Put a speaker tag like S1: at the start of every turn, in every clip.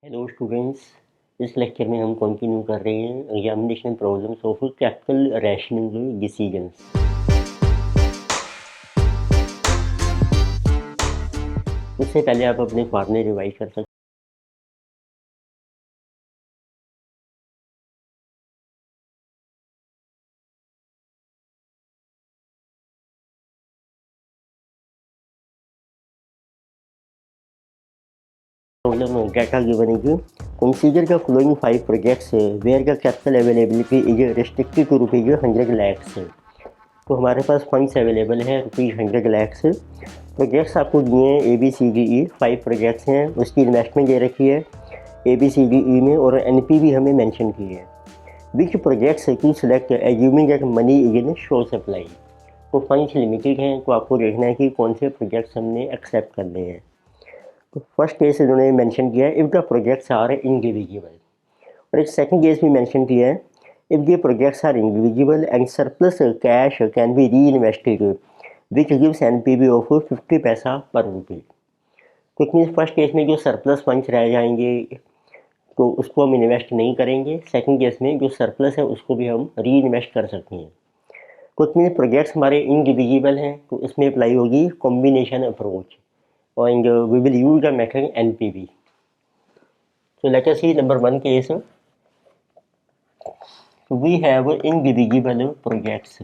S1: Hello students. इस lecture में हम कंटिन्यू कर रहे हैं examination problems of capital rationing decisions. उससे पहले आप अपने फार्मूले रिवाइज कर सकते problem data given is consider the flowing 5 projects where the capital availability is restricted to rupees 100 lakhs. तो हमारे पास फंड्स अवेलेबल है रुपीज 100 लैक्स। प्रोजेक्ट्स आपको दिए हैं ABCDE 5 प्रोजेक्ट्स हैं, उसकी इन्वेस्टमेंट दे रखी है ABCDE में और NP भी हमें मेंशन की है। Which projects to select assuming that money is in short supply. तो फंड्स लिमिटेड हैं, तो आपको देखना है कि कौन से प्रोजेक्ट्स हमने एक्सेप्ट करने हैं। तो फर्स्ट केस इन्होंने मेंशन किया है if the projects are individual, और एक सेकंड केस भी मेंशन किया है if the projects are individual and surplus cash can be reinvested which gives NPV of 50 पैसा पर रुपये। तो इट मीन्स फर्स्ट केस में जो सरप्लस फंड्स रह जाएंगे तो उसको हम इन्वेस्ट नहीं करेंगे, सेकंड केस में जो सरप्लस है उसको भी हम री इन्वेस्ट कर सकते हैं। तो इट मीन्स प्रोजेक्ट्स हमारे इंडिविजिबल हैं, तो इसमें अप्लाई होगी combination approach and we will use the method NPV. So let us see number one case. So we have indivisible projects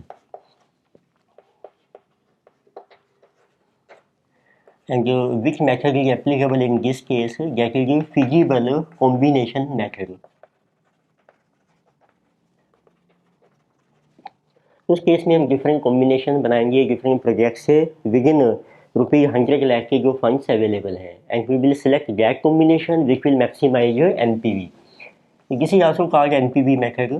S1: and which method is applicable in this case, that is feasible combination method. उस case में हम different combination बनाएंगे different project से within rupees 100 lakh के जो funds available हैं and we will select that combination which will maximise NPV. This is also called NPV method.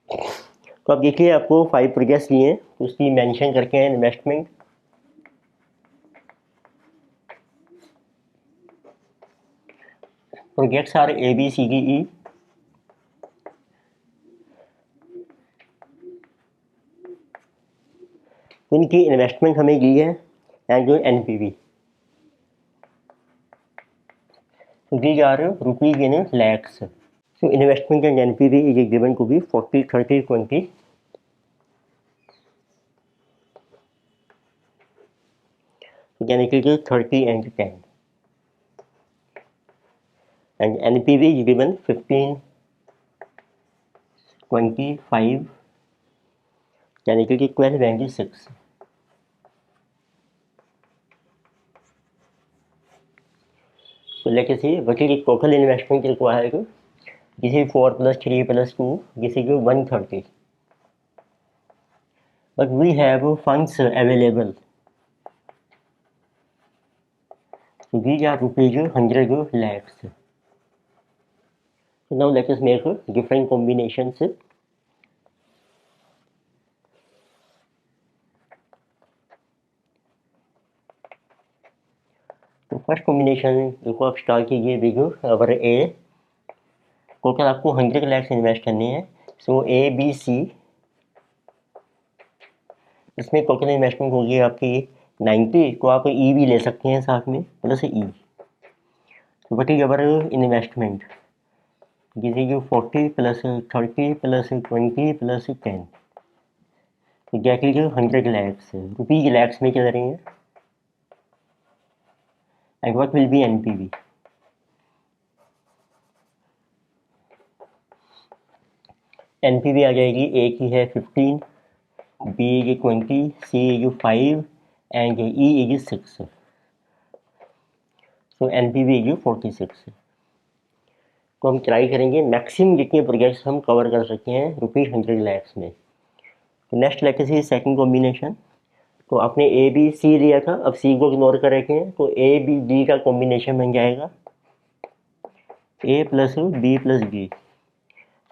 S1: तो अब देखिए आपको 5 प्रोजेक्ट्स दिए हैं, उसकी मेंशन करके हैं इन्वेस्टमेंट। Projects are ABCDE। उनकी इन्वेस्टमेंट हमें दी है एंड जो NPV these are rupees in lakhs. So investment and NPV is given to be 40, 30, 20. So can it is 30 and 10. And NPV is given 15, 25, can it is 12 and 6. So let us see what is the total investment required. This is 4 plus 3 plus 2, this is 130. But we have funds available. So these are rupees 100 lakhs. So now let us make different combinations. तो first combination देखो आप start कीजिए big अवर ए। Total आपको 100 lakhs invest करने हैं। सो ABC इसमें total investment होगी आपकी 90, तो आप E भी ले सकते हैं साथ में प्लस E। तो what is our investment, this is 40 plus 30 plus 20 plus 10, that is 100 lakhs rupees lakhs में चल रही हैं। And what will be NPV। NPV आ जाएगी, ए की है 15, B is 20, C is 5 and E is 6. So NPV is 46. तो हम ट्राई करेंगे मैक्सिमम जितने प्रोजेक्ट्स हम कवर कर सकते हैं रुपीज 100 लैक्स में। तो नेक्स्ट लेट अस सी सेकंड कॉम्बिनेशन। तो आपने ABC लिया था, अब C को इग्नोर कर रखे हैं, तो ABD का कॉम्बिनेशन बन जाएगा A plus B plus B।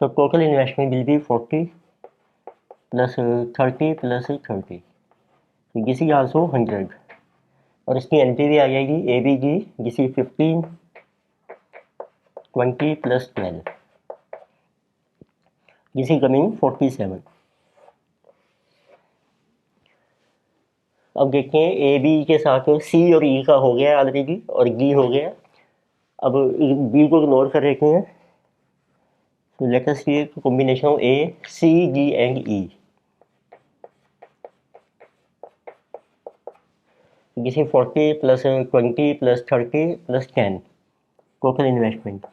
S1: तो total investment will be 40 plus 30 plus 30, this is also 100 और इसकी NPV आ जाएगी ABD, this is 15, 20 plus 12, this is coming 47। अब देखते हैं AB के साथ C और E का हो गया ऑलरेडी और D हो गया। अब बी को इग्नोर कर रखे हैं, तो let us see combination of A C G and E. किसी 40 plus 20 plus 30 plus 10 total investment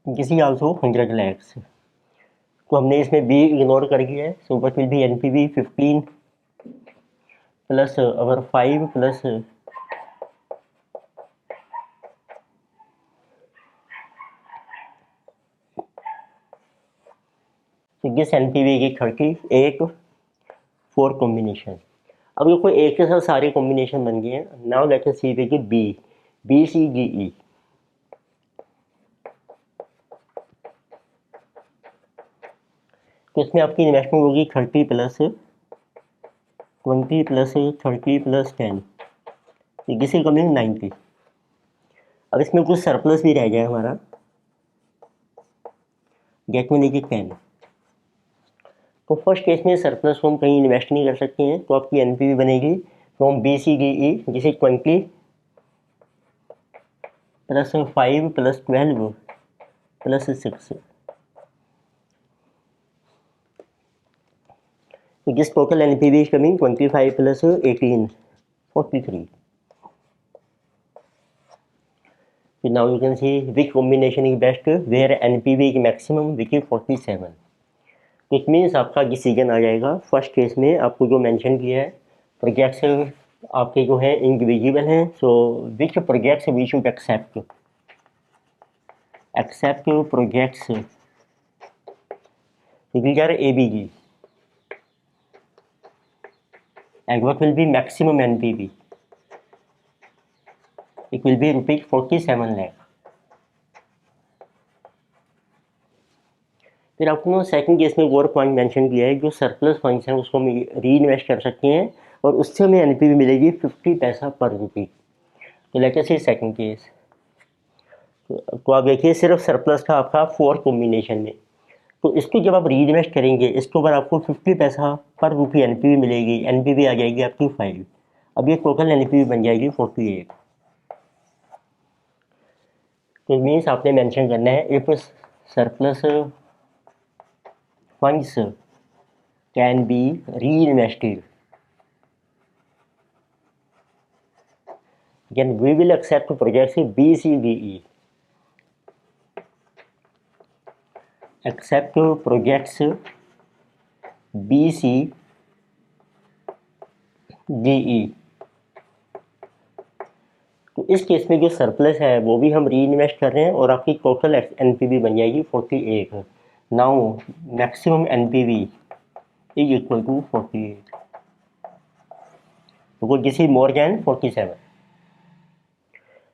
S1: किसी आल्सो 100 लैक्स। तो हमने इसमें बी इग्नोर कर दिया है, so what will be NPV 15 plus our 5 plus this NPV की 30 8 4 कॉम्बिनेशन। अब देखो एक के साथ सारे कॉम्बिनेशन बन गए हैं। नाउ लेट अस सी की बी बी सी जी ई। तो इसमें आपकी इन्वेस्टमेंट होगी 30 प्लस 20 प्लस 30 प्लस 10, किसी कमिंग 90। अब इसमें कुछ सरप्लस भी रह गया हमारा, गेट में देखिए 10। तो फर्स्ट केस में सरप्लस को हम कहीं इन्वेस्ट नहीं कर सकते हैं, तो आपकी एनपीवी बनेगी from B C D E, जिसे 20 plus 5 plus 12 plus 6। This total NPV is coming 25 plus 18 43। now you can see which combination is best where NPV is maximum, which is 47। It means आपका decision आ जाएगा। First case में आपको जो mention किया है projects आपके जो है इंडिविजुअल हैं, so which projects we should accept projects which are ABG and what will be maximum NPV, it will be rupees 47 lakh। फिर आपको सेकंड केस में और पॉइंट मेंशन किया है, जो सरप्लस फंड्स हैं उसको हम री इन्वेस्ट कर सकते हैं और उससे हमें एनपीवी मिलेगी 50 पैसा पर रुपी। तो लेट अस सी सेकंड केस। तो आप देखिए सिर्फ सरप्लस था आपका 4 कॉम्बिनेशन में, तो इसको जब आप री इन्वेस्ट करेंगे इसके ऊपर आपको 50 पैसा पर रुपी एनपीवी मिलेगी। एनपीवी आ जाएगी आपकी 5। अब ये टोटल एनपीवी बन जाएगी 48। तो मीन्स आपने मेंशन करना है if surplus funds can be reinvested, then we will accept projects B, C, D, E. Accept projects B, C, D, E। तो इस केस में जो सरप्लस है वो भी हम री इन्वेस्ट कर रहे हैं और आपकी टोटल एनपीवी बन जाएगी 48। Now maximum NPV is equal to 48, तो दिस इज मोर देन 47।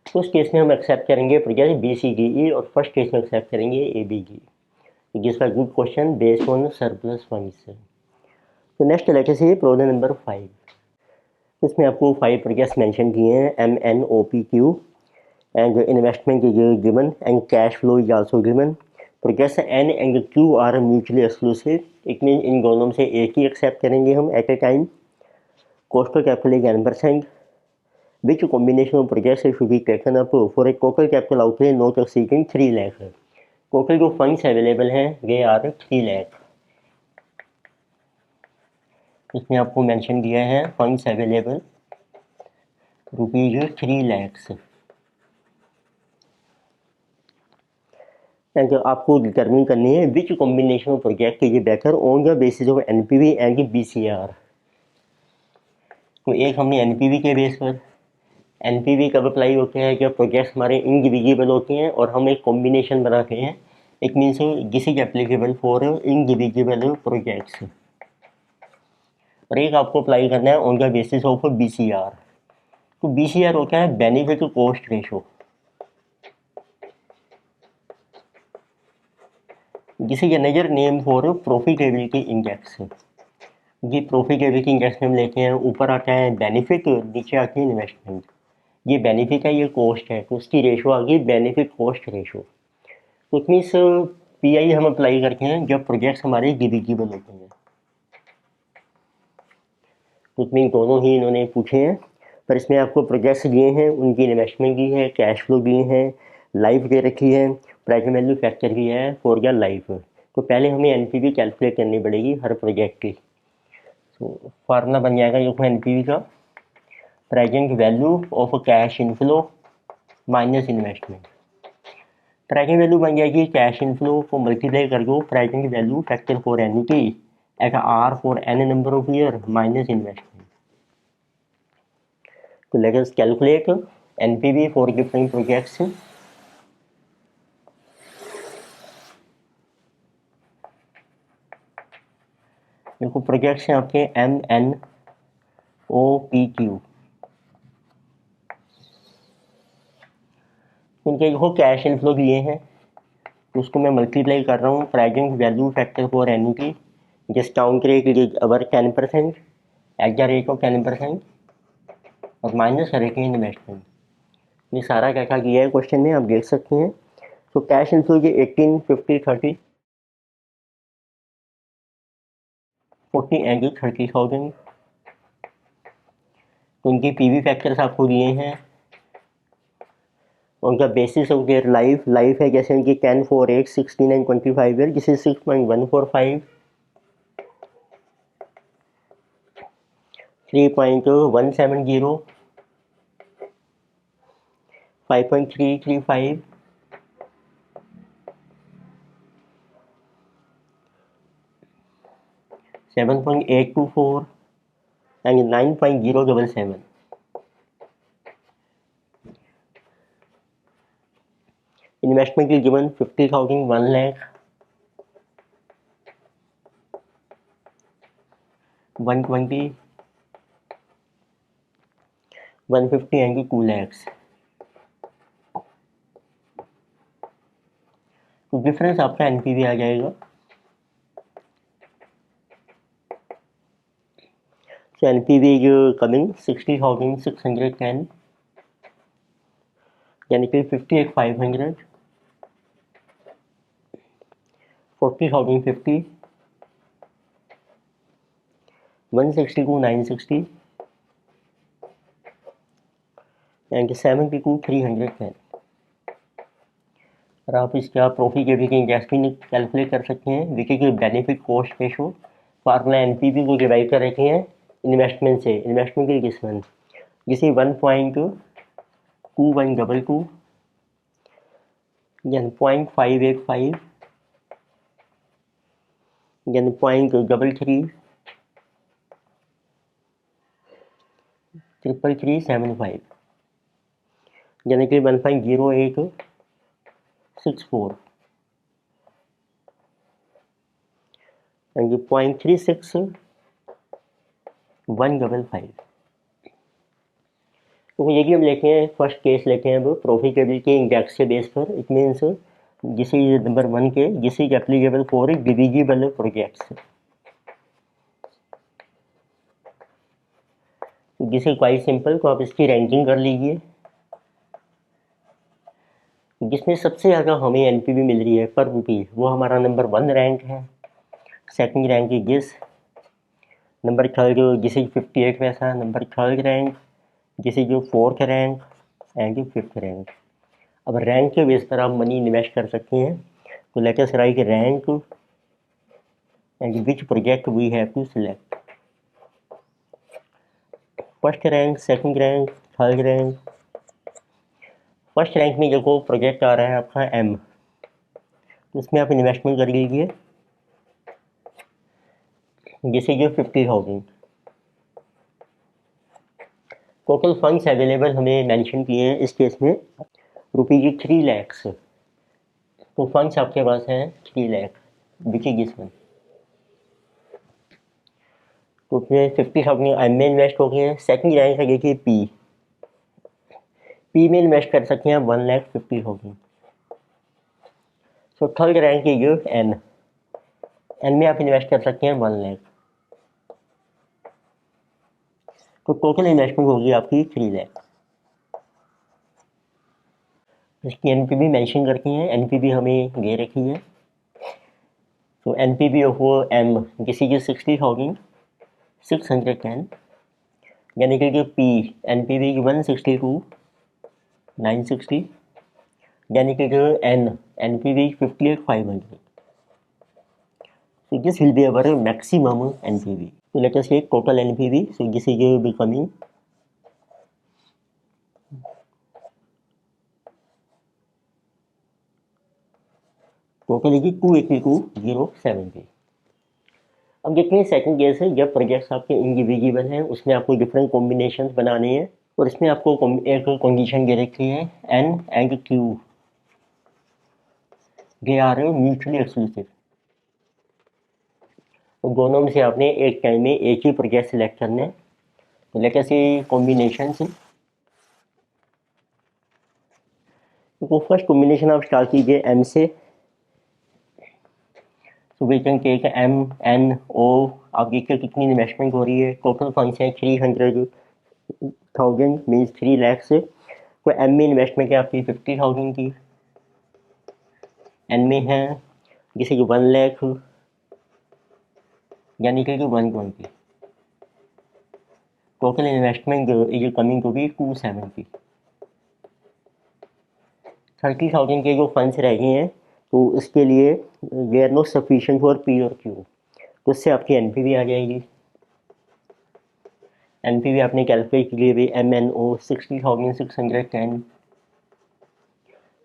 S1: तो उस केस में हम एक्सेप्ट करेंगे project B C D E और फर्स्ट केस में एक्सेप्ट करेंगे A B G. This was good question based on surplus funds. तो next let us see problem number 5। इसमें आपको 5 प्रोजेक्ट्स मेंशन किए हैं M N O P Q and investment is given and cash flow is also given. Projects N and Q are mutually exclusive, it mean इन दोनों से एक ही accept करेंगे हम at a time. Cost of capital is 10%। Which combination of projects should be taken up for a total capital outlay not exceeding 3 lakh? Total जो funds available हैं वे are 3 lakh. इसमें आपको मेंशन दिया है funds available rupees 3 lakhs. And आपको determine करनी है which combination of project is better on the basis of NPV and BCR. तो एक हमने एनपीवी के बेस पर, एनपीवी कब अप्लाई होते हैं जब प्रोजेक्ट्स हमारे इंडिविजुअल होते हैं और हम एक कॉम्बिनेशन बनाते हैं। It means this is applicable for individual projects. और एक आपको अप्लाई करना है on the basis of BCR. तो बीसीआर होता है benefit to cost ratio, this is another name for profitability index. ये प्रॉफिटेबिलिटी इंडेक्स में हम लेते हैं, ऊपर आता है बेनिफिट, नीचे आती है इन्वेस्टमेंट। ये बेनिफिट है, ये कॉस्ट है, तो उसकी रेशो आ गई बेनिफिट कॉस्ट रेशो। तो इट मीन्स पीआई हम अप्लाई करते हैं जब प्रोजेक्ट्स हमारे डिविजिबल होते हैं। तो इट मीन दोनों ही इन्होंने पूछे हैं। पर इसमें आपको प्रोजेक्ट्स दिए हैं, उनकी इन्वेस्टमेंट दी है, कैश फ्लो दिए हैं, लाइफ दे रखी है, प्रेजेंट वैल्यू फैक्टर भी है फॉर योर लाइफ। तो पहले हमें एनपीवी कैलकुलेट करनी पड़ेगी हर प्रोजेक्ट की। तो फार्मूला बन जाएगा देखो एनपीवी का, present value of cash inflow minus investment. Present value बन जाएगी कैश इनफ्लो को मल्टीप्लाई कर दो present value factor for N की at R for N number of year minus investment. तो let us calculate NPV for different projects. देखो projects हैं आपके M N O P Q. उनके देखो कैश इनफ्लो दिए हैं, तो उसको मैं मल्टीप्लाई कर रहा हूँ present value factor for N की, discount rate is our 10% at the rate of 10% और माइनस करेंगे इन्वेस्टमेंट। ये सारा क्या क्या किया है क्वेश्चन में आप देख सकते हैं। तो कैश इनफ्लो के 18, 50, 30, 40 एंड 30,000। तो उनके पीवी फैक्टर्स आपको दिए हैं, उनका बेसिस ऑफ देयर लाइफ है जैसे उनकी 10, 4, 8, 16 एंड 25 है, जिसे 6.145, 3.170, 5.335, 7.824 and 9.077। इन्वेस्टमेंट की गिवन 50,000, 1 लाख, 120, 150 एंड 2 lakhs। तो डिफरेंस आपका एनपीवी आ जाएगा। So NPV coming 60,610, यानी कि 58,500, 40,050, 162,960 एंड 72,310। और आप इसका प्रॉफिटेबिलिटी इंडेक्स भी कैलकुलेट कर सकते हैं, देखिए कि benefit cost ratio formula NPV को डिवाइड कर रखे हैं इन्वेस्टमेंट से। इन्वेस्टमेंट की किस्मत जिसे 1.2122 यानी 0.585 यानी 0.33 33375 यानी कि 1.0864 यानी 0.36155। तो ये कि हम लेते हैं फर्स्ट केस लेते हैं अब प्रॉफिटेबिलिटी इंडेक्स के बेस पर। इट मीन्स जिसे नंबर 1 के जिसे एप्लीकेबल फॉर डिविजिबल प्रोजेक्ट्स, जिसे क्वाइट सिंपल। तो आप इसकी रैंकिंग कर लीजिए, जिसमें सबसे ज़्यादा हमें एनपीवी मिल रही है पर रुपीज़ वो हमारा नंबर 1 रैंक है। सेकंड रैंक की जिस नंबर थर्ड जिसे 58 पैसा, नंबर थर्ड रैंक जिसे जो 4th rank and 5th rank. अब रैंक के बेस पर आप मनी इन्वेस्ट कर सकते हैं। तो let us write rank and which project we have to select. First rank, second rank, third rank. First rank में देखो प्रोजेक्ट आ रहा है आपका एम, तो इसमें आप इन्वेस्टमेंट कर लीजिए जिसे जो 50,000। टोटल फंड्स अवेलेबल हमें मेंशन किए हैं इस केस में रुपीज 3 lakhs। तो फंड्स आपके पास हैं 3 lakh which is this one. तो उसमें 50,000 एम में इन्वेस्ट हो गए हैं। सेकंड रैंक है देखिए पी में इन्वेस्ट कर सकते हैं 1,50,000। सो थर्ड रैंक है ये एन में आप इन्वेस्ट कर सकते हैं 1 लाख। तो टोटल इन्वेस्टमेंट होगी आपकी 3 लाख। इसकी एनपीवी मेंशन करती हैं, एनपीवी हमें दे रखी है। तो एनपीवी ऑफ एम किसी की 60,610 यानी कि पी NPV की 162 960, यानी कि N NPV 58,500. So this will be our maximum NPV. So let us take total NPV. So this is becoming total है 282,070. अब देखते हैं सेकंड केस है जब प्रोजेक्ट्स आपके इंडिविजुअल हैं, उसमें आपको डिफरेंट कॉम्बिनेशंस बनाने हैं और इसमें आपको एक कंडीशन दे रखी है N and Q they are mutually exclusive. तो दोनों में से आपने एक टाइम में एक ही प्रोजेक्ट सिलेक्ट करना है. तो लेट अस से कॉम्बिनेशन से तो फर्स्ट कॉम्बिनेशन आप स्टार्ट कीजिए M से. So we can take MNO. आप देखिए कितनी इन्वेस्टमेंट हो रही है. टोटल फंड्स है 300,000 मीन्स 3 लाख से. तो M में इन्वेस्टमेंट है आपकी 50,000 की. N में है जैसे कि 1 लाख यानी कि 120. Total investment is coming to be 270. 30,000 के जो फंड्स रह गए हैं तो इसके लिए they are not sufficient for P और Q. तो उससे आपकी NPV आ जाएगी. NPV आपने कैलकुलेट के लिए भी MNO 60,610.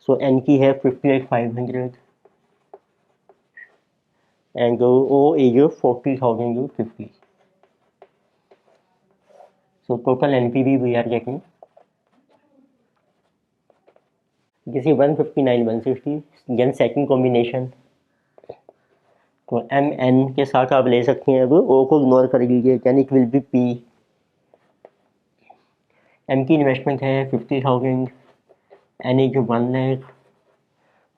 S1: सो N की है 58,500 and O is 40,050. So total NPV we are getting जैसे 159 160. देन सेकंड कॉम्बिनेशन तो MN के साथ आप ले सकते हैं. अब O को इग्नोर कर लीजिए यानी विल बी P. M की इन्वेस्टमेंट है 50,000. N इज 1 लाख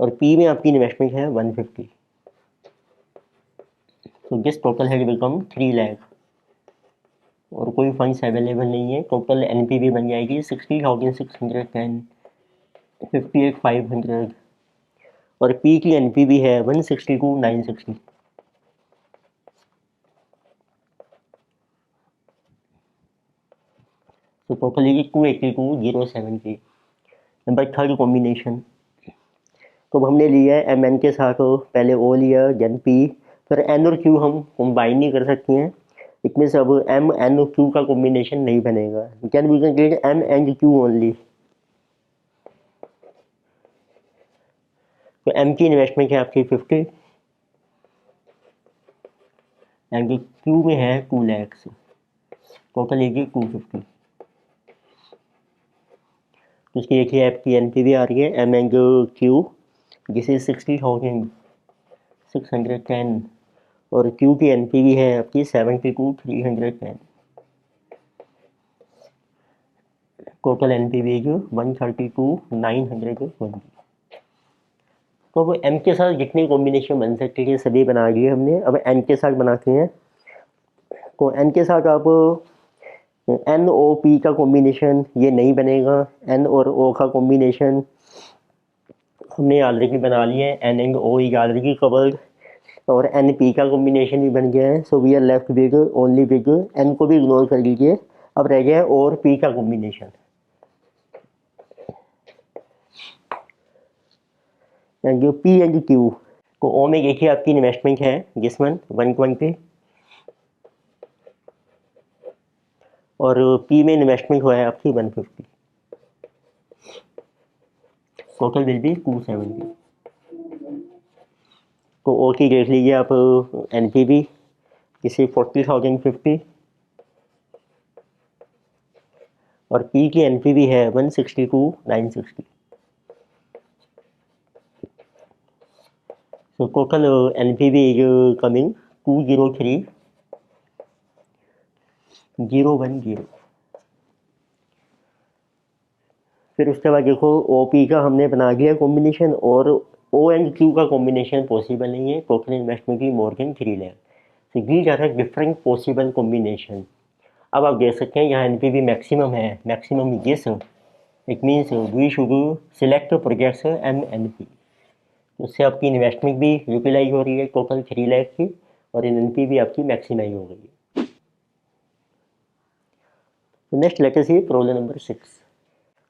S1: और P में आपकी इन्वेस्टमेंट है 150. तो दिस टोटल है बिकम 3 लाख और कोई फंड्स अवेलेबल नहीं है. टोटल NPV बन जाएगी 60,610 58,500 और P की NPV है 162,960. तो टोटल है 282,070. नंबर थर्ड कॉम्बिनेशन तो हमने लिया है MN के साथ पहले O लिया देन P. फिर N और Q हम कंबाइन नहीं कर सकते हैं. इट मीन्स अब M N और Q का कॉम्बिनेशन नहीं बनेगा. Can we can get M and Q only. तो M की इन्वेस्टमेंट है आपकी 50 एंड Q में है 2 लाख. टोटल है 250. तो इसकी एक ही आपकी NPV आ रही है M एंड Q जिसे 60,610 और Q की NPV है आपकी 72,310. टोटल NPV जो 132,920. तो अब M के साथ जितने कॉम्बिनेशन बन सकते थे सभी बना लिए हमने. अब N के साथ बनाते हैं. तो N के साथ आप NOP का कॉम्बिनेशन ये नहीं बनेगा. N और O का कॉम्बिनेशन हमने ऑलरेडी बना लिया है. N and O is already covered और NP का कॉम्बिनेशन भी बन गया है. So we are left with only with N को भी इग्नोर कर लीजिए. अब रह गया है और P का कॉम्बिनेशन एंड जो P एंड Q. तो O में देखिए आपकी इन्वेस्टमेंट है जिस मंथ 120 और P में इन्वेस्टमेंट हुआ है आपकी 150. Total will be 270. तो O की देख लीजिए आप NPV जिसे 40,050 और P की NPV है 162,960. So total NPV is coming 203,010. फिर उसके बाद देखो OP का हमने बना दिया कॉम्बिनेशन और O एंड Q का कॉम्बिनेशन पॉसिबल नहीं है. टोटल इन्वेस्टमेंट की मोर देन 3 लाख. तो these are different possible combination. अब आप देख सकते हैं यहाँ NPV मैक्सिमम है. Maximum this it means we should select projects MNP. उससे आपकी इन्वेस्टमेंट भी यूटिलाइज हो रही है टोटल 3 लाख की और NPV आपकी मैक्सिमाइज हो गई है. तो नेक्स्ट लेटर सी प्रॉब्लम नंबर 6।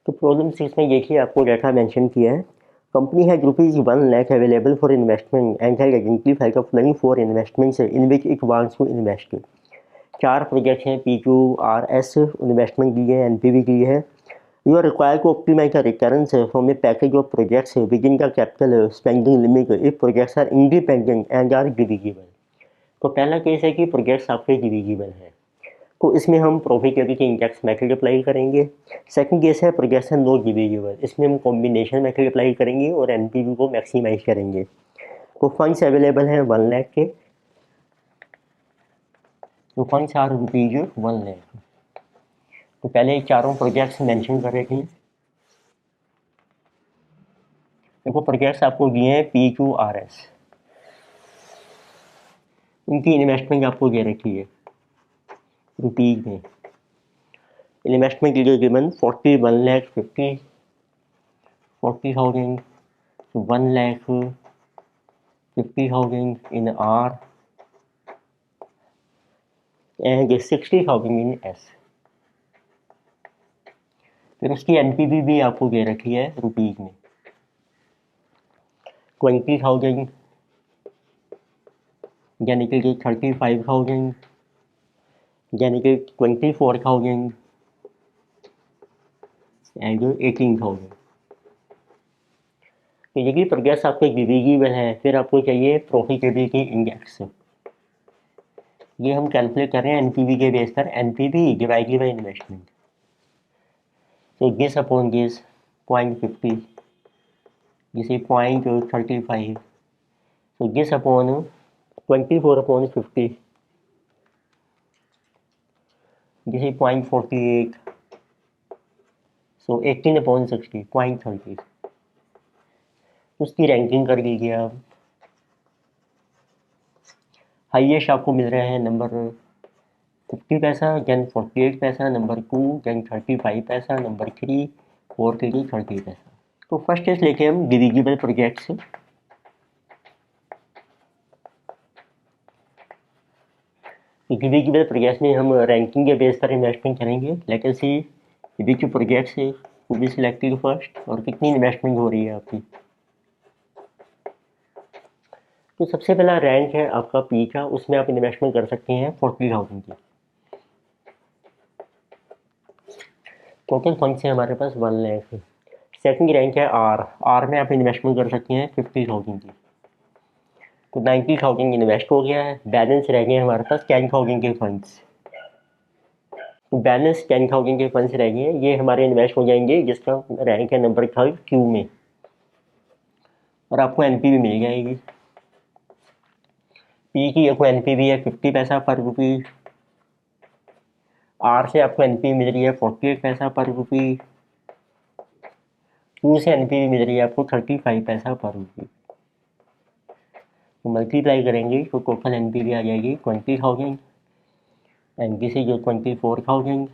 S1: तो प्रॉब्लम 6 में देखिए आपको डाटा मेंशन किया है, company has ₹1 lakh available for investment and has identified the following 4 investments in which it wants to invest. 4 project हैं, PQRS इन्वेस्टमेंट की है, NPV की है। You are required to optimise the returns from a package of projects within the capital spending limit if projects are independent and are divisible. तो पहला case है कि projects आपके डिविजिबल हैं, तो इसमें हम प्रॉफिटेबिलिटी इंडेक्स मेथड अप्लाई करेंगे। सेकंड केस है प्रोजेक्ट्स आर नॉट डिविजिबल, इसमें हम कॉम्बिनेशन मेथड अप्लाई करेंगे और NPV को मैक्सिमाइज करेंगे। तो फंड्स अवेलेबल हैं 1 लाख के, तो फंड्स आर ₹1 लाख। तो पहले चारों प्रोजेक्ट्स मेंशन कर रहे थे। देखो प्रोजेक्ट्स आपको दिए हैं PQRS, इनकी इन्वेस्टमेंट आपको दे रखी है रुपीज में। इन्वेस्टमेंट के लिए given 40,50,000 1,50,000 in R and 60,000 in S। फिर उसकी NPV भी आपको दे रखी है रुपीज में, 20,000 यानी कि 35,000 यानी कि 24,000 एंड 18,000। तो ये प्रोग्रेस आपको डिविजिबल है। फिर आपको चाहिए प्रॉफिटेबिलिटी इंडेक्स, ये हम कैलकुलेट कर रहे हैं NPV के बेस पर, NPV डिवाइडेड बाय इन्वेस्टमेंट। तो दिस अपॉन दिस 0.50, जिसे 0.35, तो दिस अपॉन 24/50, जिसे 0.48, सो 18/60 0.30। उसकी रैंकिंग कर लीजिए आप। हाईएस्ट आपको मिल रहे हैं नंबर 50 पैसा, देन 48 पैसा, नंबर 2, देन 35 पैसा, नंबर 3, 4 के लिए 30 पैसा। तो फर्स्ट केस लेके हम डिविजिबल प्रोजेक्ट्स। डिविजिबल प्रोजेक्ट्स में हम रैंकिंग के बेस पर इन्वेस्टमेंट करेंगे। लेकिन see which projects to be selected first, और कितनी इन्वेस्टमेंट हो रही है आपकी। तो सबसे पहला रैंक है आपका P का, उसमें आप इन्वेस्टमेंट कर सकते हैं 40,000 की। टोटल फंड्स है हमारे पास 1 लाख। सेकंड रैंक है R में आप इन्वेस्टमेंट कर सकते हैं 50,000 की। तो 90,000 इन्वेस्ट हो गया है, बैलेंस रह गए हमारे पास 10,000 के फंड्स। तो बैलेंस 10,000 के फंड्स रह गए, ये हमारे इन्वेस्ट हो जाएंगे, जिसका रैंक है नंबर 3 Q में, और आपको NPV मिल जाएगी। P की आपको NPV है 50 पैसा पर रुपी, R से आपको NPV मिल रही है 48 पैसा पर रुपी, Q से NPV मिल रही है आपको 35 पैसा पर रुपी। तो मल्टीप्लाई करेंगे तो टोटल NPV आ जाएगी 20,000 and this is 24,000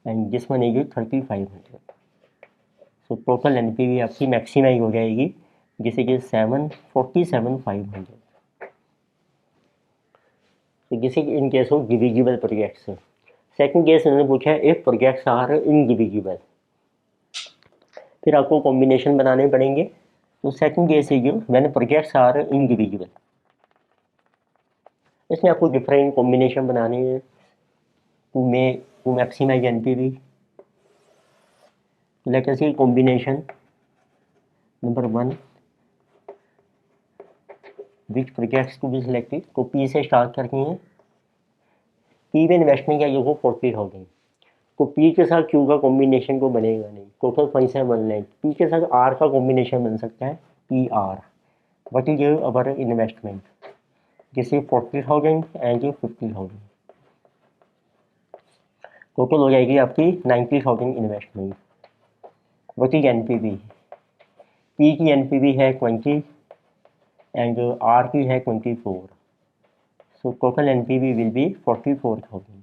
S1: and this one is 3,500। So total NPV आपकी मैक्सिमाइज हो जाएगी, जिसे कि 47,500। तो this is in case of divisible projects. Second case उन्होंने पूछा है इफ प्रोजेक्ट्स आर इनडिविजिबल, फिर आपको कॉम्बिनेशन बनाने पड़ेंगे। तो second case is when projects are indivisible, इसमें आपको डिफरेंट कॉम्बिनेशन बनाने हैं to maximise NPV। Let us see combination number 1 which projects to be selected. तो P से स्टार्ट करती हैं। P में इन्वेस्टमेंट क्या ये 40,000। तो P के साथ Q का कॉम्बिनेशन को बनेगा नहीं, टोटल फंड्स है 1 लाख। P के साथ R का कॉम्बिनेशन बन सकता है PR, what is our investment, जैसे 40,000 एंड 50,000। टोटल हो जाएगी आपकी 90,000 investment. What is NPV, P की NPV है 20 एंड R की है 24, so total NPV will be 44,000।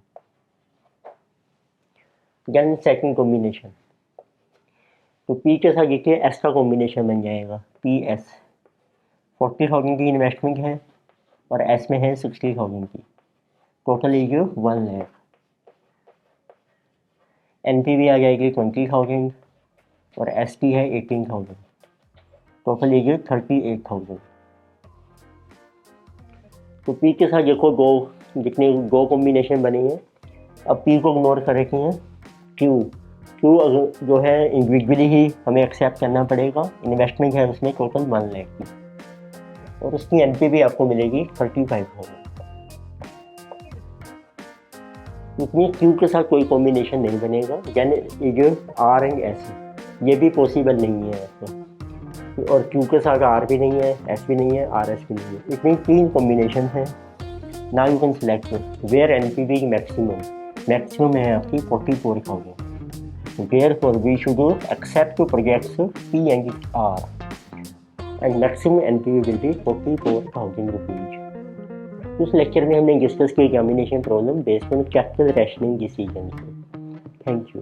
S1: Then second combination, तो P के साथ देखिए S का कॉम्बिनेशन बन जाएगा PS। 40,000 की इन्वेस्टमेंट है और S में है 60,000 की, टोटल इज 1 लाख। NPV आ जाएगी 20,000 और ST है 18,000, टोटल ये 38,000। तो P के साथ देखो गो, जितने गो कॉम्बिनेशन बनी है, अब P को इग्नोर कर रखे हैं। Q जो है इंडिविजुअली ही हमें एक्सेप्ट करना पड़ेगा, इन्वेस्टमेंट है उसमें टोटल 1 लाख की, और उसकी NPV आपको मिलेगी 35,000। इसमें Q के साथ कोई कॉम्बिनेशन नहीं बनेगा, यानी ये R एंड S ये भी पॉसिबल नहीं है आपको, और Q के साथ R भी नहीं है, S भी नहीं है, RS भी नहीं है। इसमें 3 कॉम्बिनेशन है। Now you can select where NPV maximum है आपकी 44,000। Therefore we should accept to projects P and R and maximum NPV will be 44,000 rupees। उस लेक्चर में हमने डिस्कस किया examination problem based on capital rationing decision. Thank you.